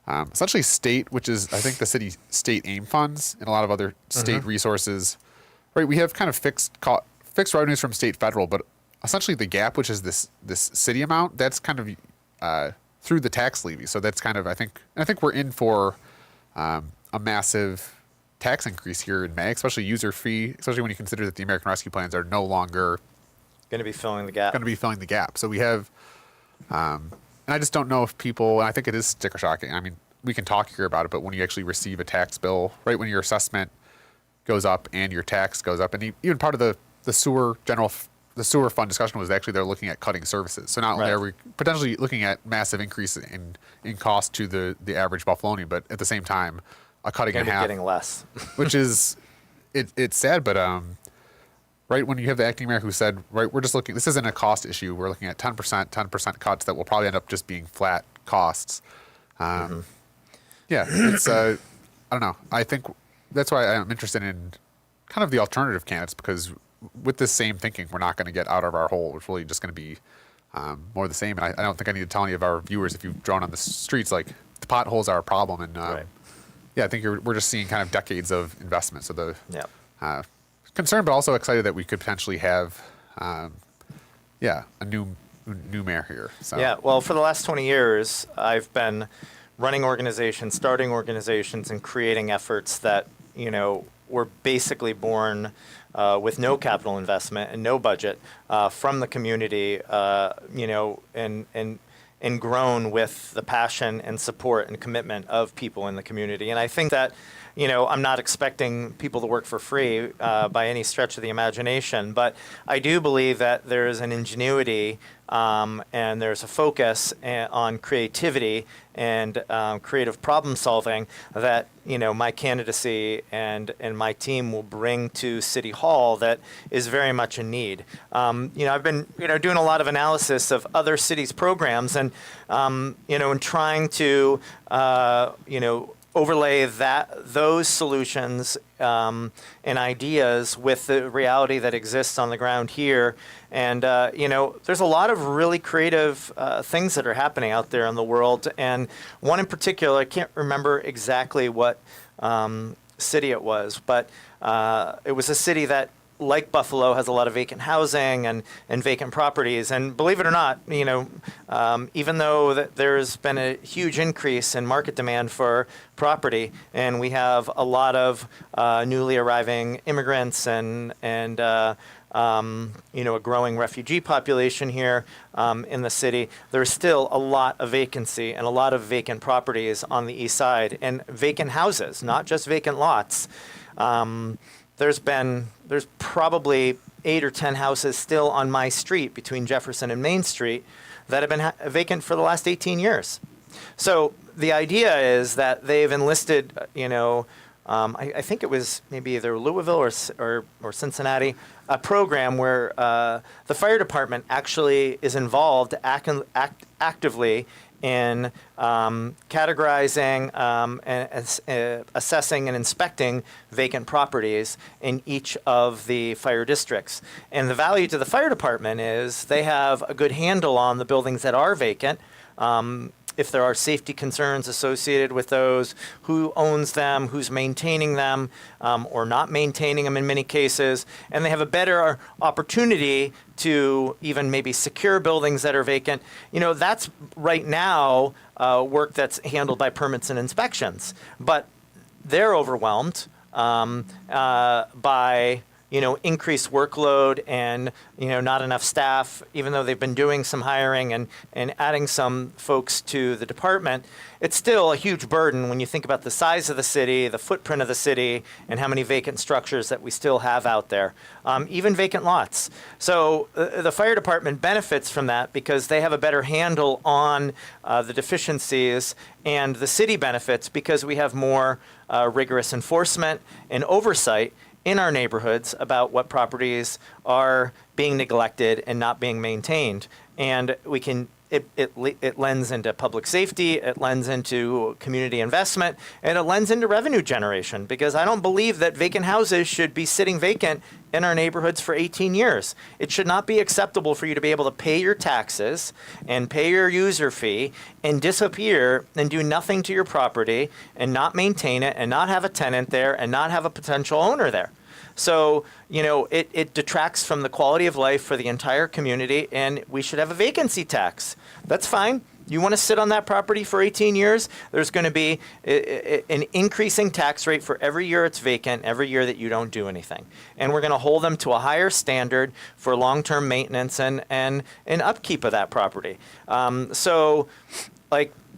essentially state, which is I think the city state aim funds and a lot of other state resources. Right, we have kind of fixed revenues from state federal, but essentially the gap, which is this city amount, that's kind of through the tax levy. So that's kind of I think we're in for a massive tax increase here in May, especially user fee, especially when you consider that the American Rescue Plans are no longer Going to be filling the gap. So we have, and I just don't know if people, and I think it is sticker shocking. I mean, we can talk here about it, but when you actually receive a tax bill, right when your assessment goes up and your tax goes up, and even part of the sewer fund discussion was actually they're looking at cutting services. So not only are we potentially looking at massive increase in cost to the average Buffalonian, but at the same time, a cutting in half, getting less, which is it's sad, but right when you have the acting mayor who said, right, we're just looking, this isn't a cost issue. We're looking at 10% cuts that will probably end up just being flat costs. Yeah, it's I don't know. I think that's why I'm interested in kind of the alternative candidates, because with this same thinking, we're not going to get out of our hole. It's really just going to be more the same. And I don't think I need to tell any of our viewers, if you've drawn on the streets, like the potholes are a problem. And I think we're just seeing kind of decades of investment. So concerned, but also excited that we could potentially have, a new mayor here. So. Yeah, well, for the last 20 years, I've been running organizations, starting organizations, and creating efforts that, were basically born with no capital investment and no budget from the community, and grown with the passion and support and commitment of people in the community. And I think that, I'm not expecting people to work for free by any stretch of the imagination, but I do believe that there is an ingenuity and there's a focus on creativity and creative problem solving that, my candidacy and my team will bring to City Hall that is very much in need. I've been, doing a lot of analysis of other cities' programs and, and trying to, overlay those solutions and ideas with the reality that exists on the ground here. And, there's a lot of really creative things that are happening out there in the world. And one in particular, I can't remember exactly what city it was, but it was a city that, like Buffalo, has a lot of vacant housing and vacant properties. And believe it or not, even though there's been a huge increase in market demand for property, and we have a lot of newly arriving immigrants and a growing refugee population here in the city, there's still a lot of vacancy and a lot of vacant properties on the east side, and vacant houses, not just vacant lots. There's probably 8 or 10 houses still on my street between Jefferson and Main Street that have been vacant for the last 18 years. So the idea is that they've enlisted, I think it was maybe either Louisville or Cincinnati, a program where the fire department actually is involved actively in categorizing and assessing and inspecting vacant properties in each of the fire districts. And the value to the fire department is they have a good handle on the buildings that are vacant. If there are safety concerns associated with those, who owns them, who's maintaining them, or not maintaining them in many cases, and they have a better opportunity to even maybe secure buildings that are vacant. That's right now work that's handled by permits and inspections, but they're overwhelmed by increased workload and, not enough staff, even though they've been doing some hiring and adding some folks to the department. It's still a huge burden when you think about the size of the city, the footprint of the city, and how many vacant structures that we still have out there, even vacant lots. So the fire department benefits from that because they have a better handle on the deficiencies, and the city benefits because we have more rigorous enforcement and oversight in our neighborhoods about what properties are being neglected and not being maintained. And we can, it lends into public safety, it lends into community investment, and it lends into revenue generation, because I don't believe that vacant houses should be sitting vacant in our neighborhoods for 18 years. It should not be acceptable for you to be able to pay your taxes and pay your user fee and disappear and do nothing to your property and not maintain it and not have a tenant there and not have a potential owner there. So, it detracts from the quality of life for the entire community, and we should have a vacancy tax. That's fine. You want to sit on that property for 18 years, there's going to be an increasing tax rate for every year it's vacant, every year that you don't do anything. And we're going to hold them to a higher standard for long-term maintenance and upkeep of that property.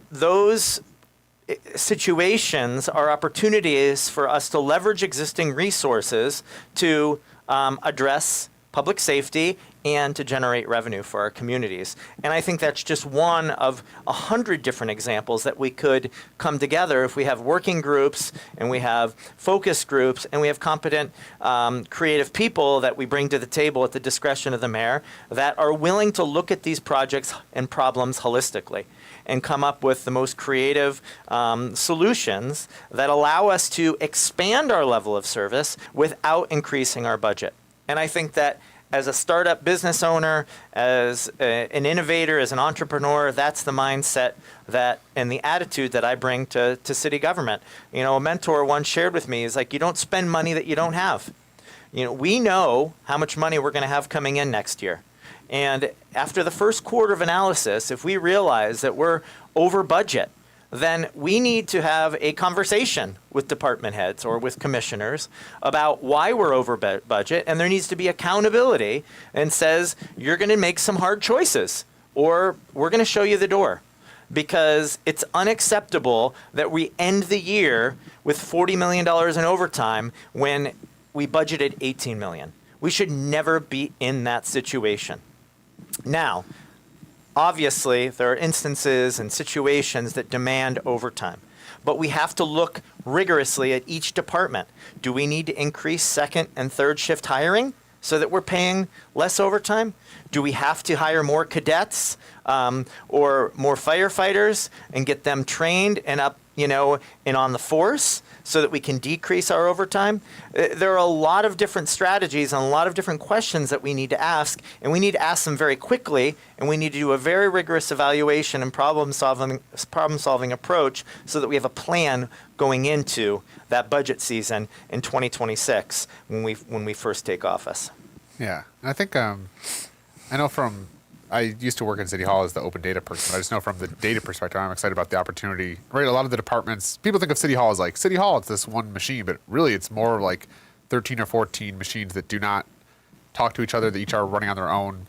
Those situations are opportunities for us to leverage existing resources to address public safety and to generate revenue for our communities. And I think that's just one of 100 different examples that we could come together if we have working groups and we have focus groups and we have competent, creative people that we bring to the table at the discretion of the mayor that are willing to look at these projects and problems holistically and come up with the most creative solutions that allow us to expand our level of service without increasing our budget. And I think that as a startup business owner, as an innovator, as an entrepreneur, that's the mindset that and the attitude that I bring to city government. A mentor once shared with me is like, you don't spend money that you don't have. We know how much money we're going to have coming in next year. And after the first quarter of analysis, if we realize that we're over budget, then we need to have a conversation with department heads or with commissioners about why we're over budget, and there needs to be accountability and says, you're going to make some hard choices or we're going to show you the door. Because it's unacceptable that we end the year with $40 million in overtime when we budgeted $18 million. We should never be in that situation. Now, obviously, there are instances and situations that demand overtime, but we have to look rigorously at each department. Do we need to increase second and third shift hiring so that we're paying less overtime? Do we have to hire more cadets or more firefighters and get them trained and up, and on the force so that we can decrease our overtime? There are a lot of different strategies and a lot of different questions that we need to ask, and we need to ask them very quickly, and we need to do a very rigorous evaluation and problem-solving approach so that we have a plan going into that budget season in 2026 when we first take office. Yeah, and I think I know I used to work in City Hall as the open data person. I just know from the data perspective, I'm excited about the opportunity. Right, a lot of the departments, people think of City Hall as like, City Hall, it's this one machine, but really it's more like 13 or 14 machines that do not talk to each other, that each are running on their own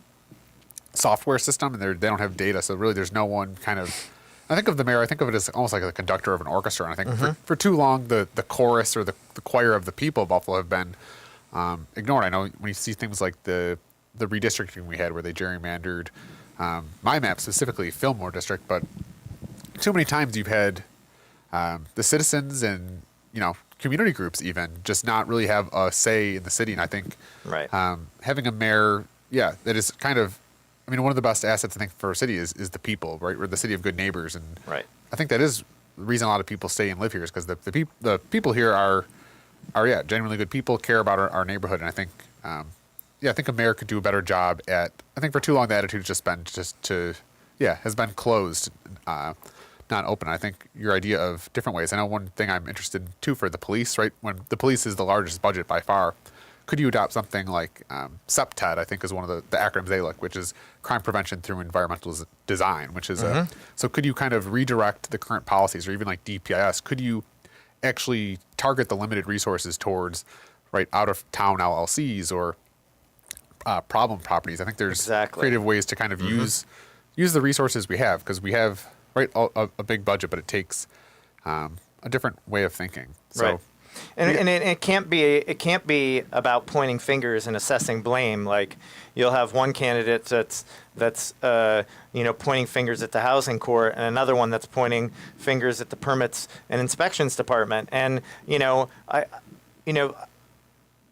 software system, and they don't have data, so really there's no one kind of... I think of the mayor, I think of it as almost like a conductor of an orchestra, and I think for too long, the chorus or the choir of the people of Buffalo have been ignored. I know when you see things like the redistricting we had where they gerrymandered my map, specifically Fillmore District, but too many times you've had the citizens and community groups even just not really have a say in the city. And I think having a mayor, that is kind of, one of the best assets I think for a city is the people, right? We're the city of good neighbors, and I think that is the reason a lot of people stay and live here is because the people here are genuinely good people, care about our neighborhood, and I think. I think a mayor could do a better job at. I think for too long the attitude has been closed, not open. I think your idea of different ways. I know one thing I'm interested in too for the police, right? When the police is the largest budget by far, could you adopt something like CPTED? I think is one of the acronyms they look, which is crime prevention through environmental design, which is so could you kind of redirect the current policies, or even like DPIS? Could you actually target the limited resources towards out of town LLCs or problem properties? I think there's creative ways to kind of use the resources we have, because we have a big budget, but it takes a different way of thinking. So, and it can't be about pointing fingers and assessing blame. Like you'll have one candidate that's pointing fingers at the housing court, and another one that's pointing fingers at the permits and inspections department. And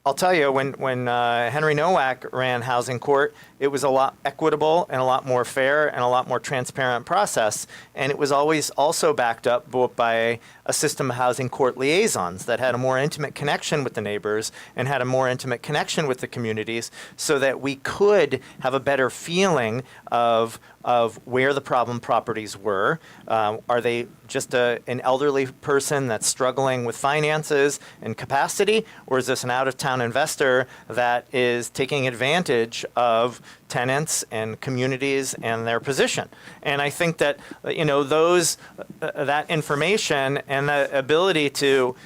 I'll tell you, when Henry Nowak ran housing court, it was a lot equitable and a lot more fair and a lot more transparent process. And it was always also backed up by a system of housing court liaisons that had a more intimate connection with the neighbors and had a more intimate connection with the communities, so that we could have a better feeling of where the problem properties were. Are they just an elderly person that's struggling with finances and capacity, or is this an out-of-town investor that is taking advantage of tenants and communities and their position? And I think that that information and the ability to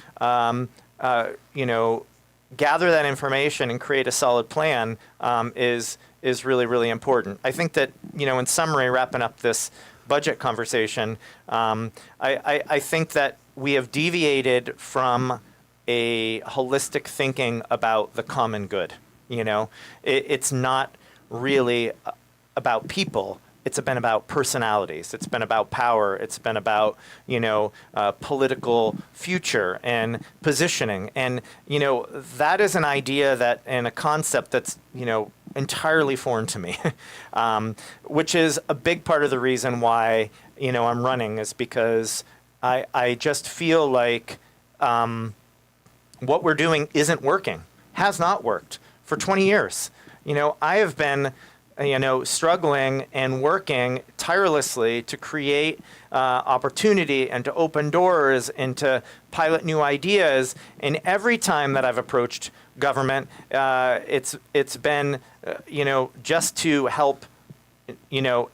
gather that information and create a solid plan is really, really important. I think that, in summary, wrapping up this budget conversation, I think that we have deviated from a holistic thinking about the common good. It's not really about people. It's been about personalities. It's been about power. It's been about, political future and positioning. And, that is an idea that and a concept that's, entirely foreign to me, which is a big part of the reason why, I'm running, is because I just feel like what we're doing isn't working, has not worked for 20 years. I have been struggling and working tirelessly to create opportunity and to open doors and to pilot new ideas. And every time that I've approached government, it's been, just to help,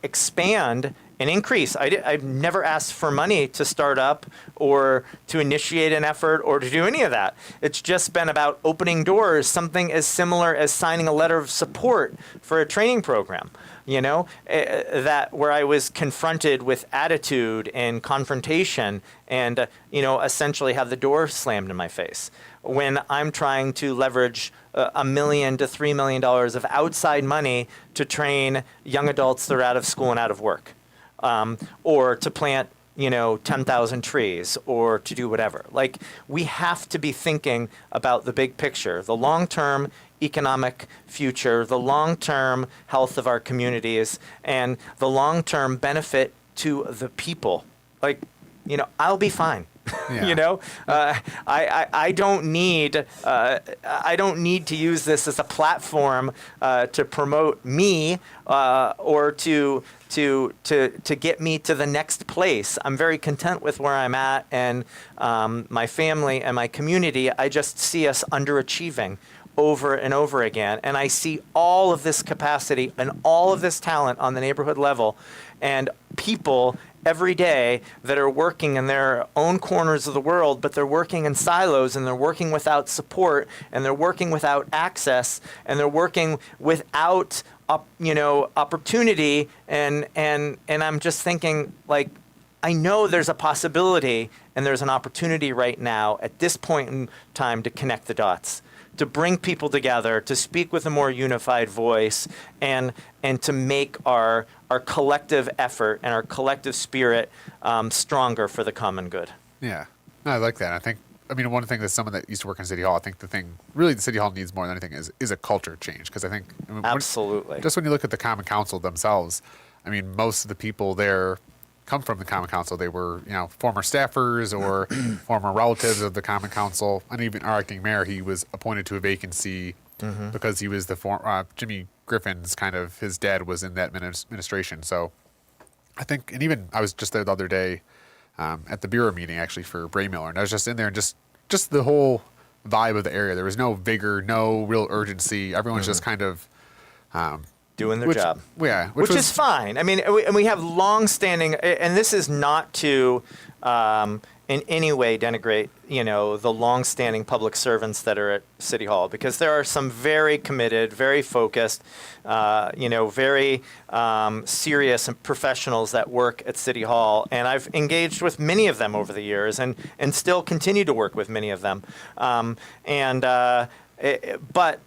expand an increase. I've never asked for money to start up or to initiate an effort or to do any of that. It's just been about opening doors, something as similar as signing a letter of support for a training program, that where I was confronted with attitude and confrontation and, essentially have the door slammed in my face when I'm trying to leverage $1 million to $3 million of outside money to train young adults that are out of school and out of work, or to plant 10,000 trees, or to do whatever. Like, we have to be thinking about the big picture, the long-term economic future, the long-term health of our communities, and the long-term benefit to the people. Like, I'll be fine. Yeah. I don't need to use this as a platform to promote me or to get me to the next place. I'm very content with where I'm at, and my family and my community. I just see us underachieving over and over again, and I see all of this capacity and all of this talent on the neighborhood level, and people every day that are working in their own corners of the world, but they're working in silos, and they're working without support, and they're working without access, and they're working without opportunity, and I'm just thinking, like, I know there's a possibility and there's an opportunity right now at this point in time to connect the dots, to bring people together, to speak with a more unified voice, and to make our collective effort and our collective spirit stronger for the common good. Yeah, no, I like that. I mean, one thing that someone that used to work in City Hall, I think the thing really the City Hall needs more than anything is a culture change. Because I think Absolutely. Just when you look at the Common Council themselves, I mean, most of the people there come from the Common Council. They were, former staffers or former relatives of the Common Council. And even our acting mayor, he was appointed to a vacancy because he was the Jimmy Griffin's his dad was in that administration. So I think, and even I was just there the other day at the bureau meeting actually for Bray Miller, and I was just in there, and just the whole vibe of the area. There was no vigor, no real urgency. Everyone's just doing their job. Yeah. Which is fine. I mean, we have long-standing, and this is not to in any way denigrate, the long-standing public servants that are at City Hall, because there are some very committed, very focused, very serious and professionals that work at City Hall, and I've engaged with many of them over the years, and still continue to work with many of them, but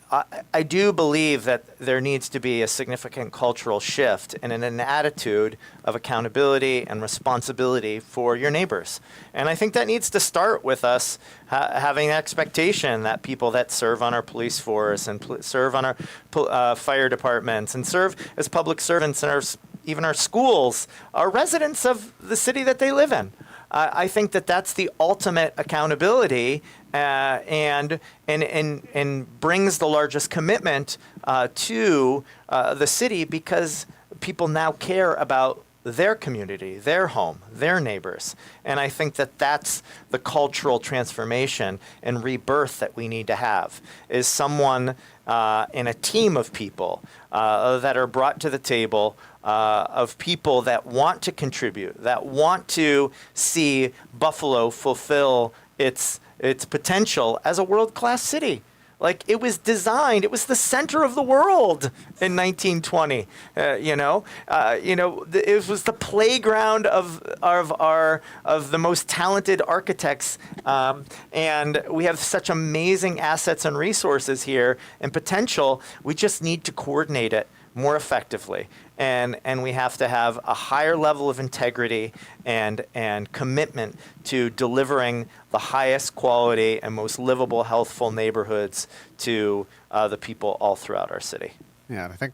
I do believe that there needs to be a significant cultural shift and an attitude of accountability and responsibility for your neighbors. And I think that needs to start with us having an expectation that people that serve on our police force and serve on our fire departments and serve as public servants in even our schools are residents of the city that they live in. I think that that's the ultimate accountability and brings the largest commitment to the city, because people now care about their community, their home, their neighbors. And I think that that's the cultural transformation and rebirth that we need to have, is someone in a team of people that are brought to the table, of people that want to contribute, that want to see Buffalo fulfill its potential as a world-class city. Like, it was designed, it was the center of the world in 1920. It was the playground of the most talented architects, and we have such amazing assets and resources here and potential. We just need to coordinate it more effectively, and we have to have a higher level of integrity and commitment to delivering the highest quality and most livable, healthful neighborhoods to the people all throughout our city. Yeah, and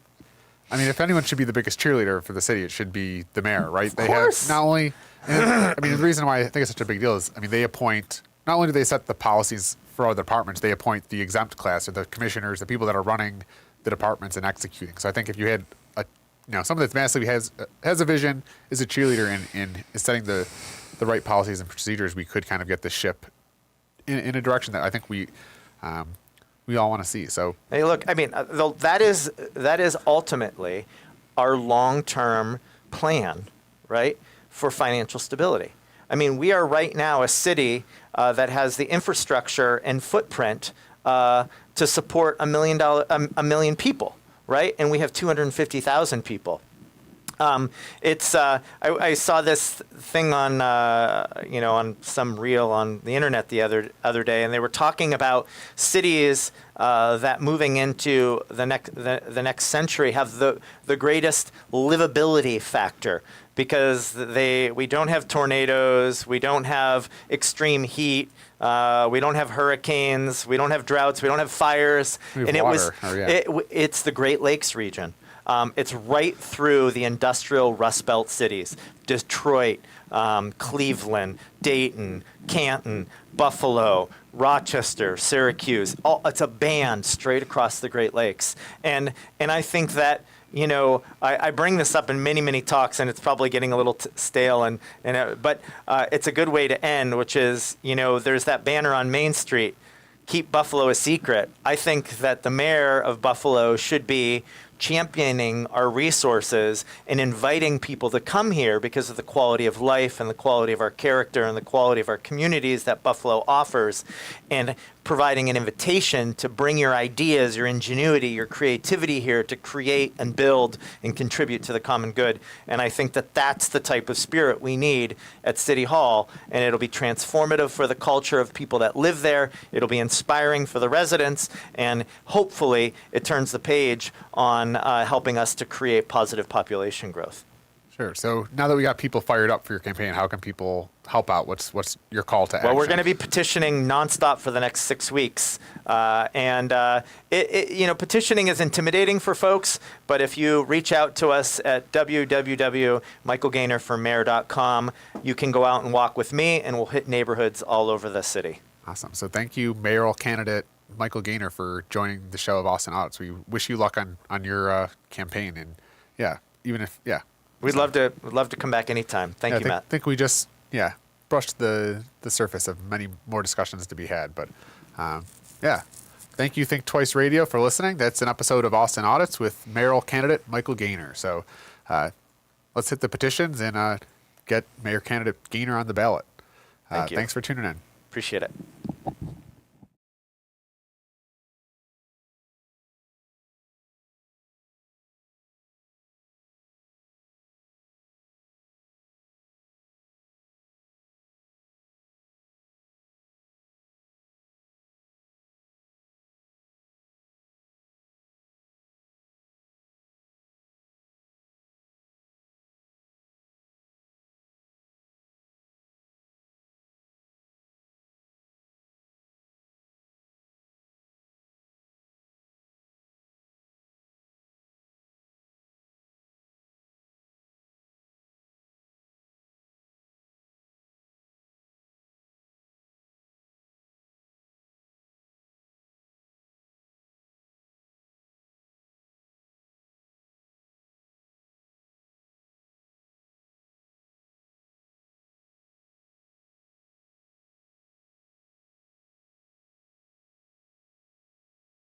I mean, if anyone should be the biggest cheerleader for the city, it should be the mayor, right? Of course. Have not only, I mean, the reason why I think it's such a big deal is, I mean, they appoint, not only do they set the policies for all the departments, they appoint the exempt class, or the commissioners, the people that are running the departments and executing. So I think if you had someone that's massively has a vision, is a cheerleader, and is setting the right policies and procedures, we could kind of get the ship in a direction that I think we all want to see. So hey, look, I mean, that is ultimately our long-term plan right, for financial stability. I mean, we are right now a city that has the infrastructure and footprint to support a million people, right? And we have 250,000 people. I saw this thing on on some reel on the internet the other day, and they were talking about cities that moving into the next century have the greatest livability factor, because we don't have tornadoes, we don't have extreme heat, we don't have hurricanes, we don't have droughts, we don't have fires, We have and water. it's the Great Lakes region. It's right through the industrial Rust Belt cities: Detroit, Cleveland, Dayton, Canton, Buffalo, Rochester, Syracuse. It's a band straight across the Great Lakes. And I think that, I bring this up in many, many talks, and it's probably getting a little stale, but it's a good way to end, which is, there's that banner on Main Street, "Keep Buffalo a Secret." I think that the mayor of Buffalo should be championing our resources and inviting people to come here because of the quality of life and the quality of our character and the quality of our communities that Buffalo offers, and providing an invitation to bring your ideas, your ingenuity, your creativity here to create and build and contribute to the common good. And I think that that's the type of spirit we need at City Hall, and it'll be transformative for the culture of people that live there. It'll be inspiring for the residents, and hopefully it turns the page on helping us to create positive population growth. Sure. So now that we got people fired up for your campaign, how can people help out? What's your call to action? Well, we're going to be petitioning nonstop for the next 6 weeks. Petitioning is intimidating for folks, but if you reach out to us at www.michaelgainerformayor.com, you can go out and walk with me, and we'll hit neighborhoods all over the city. Awesome. So thank you, mayoral candidate Michael Gaynor, for joining the show of Austin Audits. We wish you luck on your campaign, and We'd love to come back anytime. Thank you, Matt. I think we just brushed the surface of many more discussions to be had. But thank you, Think Twice Radio, for listening. That's an episode of Austin Audits with mayoral candidate Michael Gaynor. So let's hit the petitions and get mayor candidate Gaynor on the ballot. Thank you. Thanks for tuning in. Appreciate it.